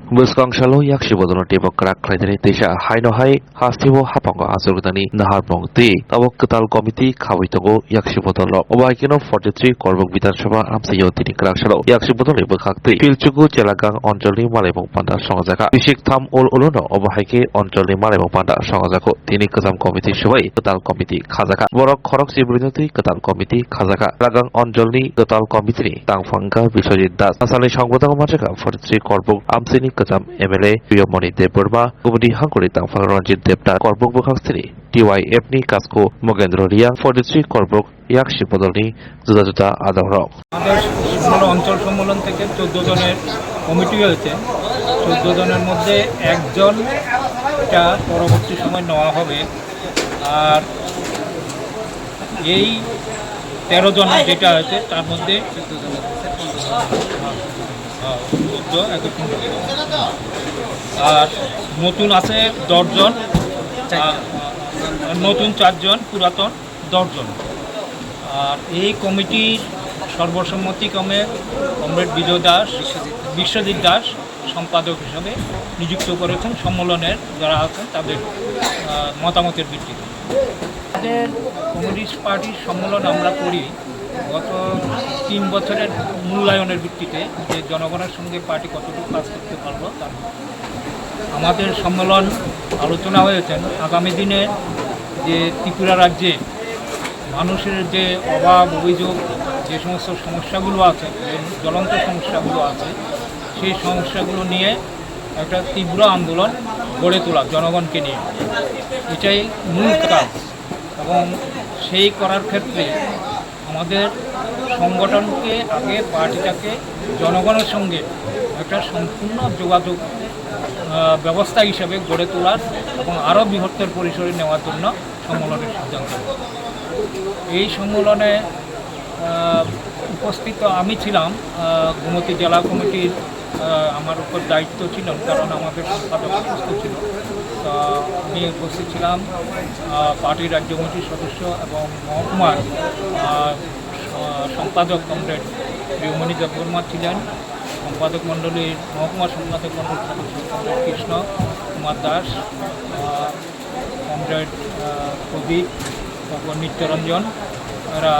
Buskanshalo yakshibodono tebok krak klaidani tisha hainohai hastibo hapango asurgdani naharpong ti tabok ketal komiti khawitogo yakshibodolo obaikino 43 korbok বিধানসভা আমসাইও তিনি krakshalo yakshibodoni bkhakti pilchugu jelagang অঞ্চলনি malaibong panda songajaka bisik tham ol olono obahaike অঞ্চলনি malaibong panda songajako তিনি kejam komiti subai ketal komiti khajaka borok khorok sibrinoti ketal komiti khajaka ragang অঞ্চলনি ketal komiti tangfangga biswajit das asali সংবাদক মাঝেকা 43 korbok আমসাইনি kejam MLA Priyamoni Debbarma Gumudi Hanguri Tangfang Ranjit Debta korbok bkhakstini TYF ni kasko Mogendro Riang 43 korbok yakshibodolni juda juda adorok আমাদের অঞ্চল সম্মেলন থেকে 14 জনের committee হয়েছে 14 জনের মধ্যে একজনটা পরবর্তী সময় নেওয়া হবে আর এই 13 জন যেটা হয়েছে তার মধ্যে 14 আর নতুন আছে 10 জন নতুন 4 জন পুরাতন 10 জন আর এই কমিটির সর্বসম্মতিক্রমে কমরেড বিজয় দাস বিশ্বজিৎ দাস সম্পাদক হিসাবে নিযুক্ত করেছেন সম্মেলনের যারা আছেন তাদের মতামতের ভিত্তিতে আমাদের কমিউনিস্ট পার্টির সম্মেলন আমরা করি গত 3 বছরের মূল্যায়নের ভিত্তিতে যে জনগণের সঙ্গে পার্টি কতটুকু কাজ করতে পারলো তার আমাদের সম্মেলন আলোচনা হয়েছেন আগামী দিনে যে ত্রিপুরা রাজ্যে মানুষের যে অভাব অভিযোগ যে সমস্ত সমস্যাগুলো আছে যে জ্বলন্ত সমস্যাগুলো আছে সেই সমস্যাগুলো নিয়ে একটা তীব্র আন্দোলন গড়ে তোলা জনগণকে নিয়ে এটাই মূল কাজ এবং সেই করার ক্ষেত্রে আমাদের সংগঠনকে আগে পার্টিটাকে জনগণের সঙ্গে একটা সম্পূর্ণ যোগাযোগ ব্যবস্থা হিসেবে গড়ে তোলার এবং আরও বৃহত্তর পরিসরে নেওয়ার জন্য সম্মেলনের সিদ্ধান্ত এই সম্মেলনে উপস্থিত আমি ছিলাম গোমতী জেলা কমিটির আমার উপর দায়িত্ব ছিল কারণ আমাদের সম্পাদক অসুস্থ ছিল তা আমি উপস্থিত ছিলাম পার্টির রাজ্য কমিটির সদস্য এবং মহকুমার সম্পাদক কমরেড প্রিয়মণি দেববর্মা ছিলেন সম্পাদক মণ্ডলীর মহকুমা সম্পাদক মণ্ডলীর সদস্য কমরেড কৃষ্ণ কুমার দাস কমরেড প্রদীপ তারপর নিত্যরঞ্জন এরা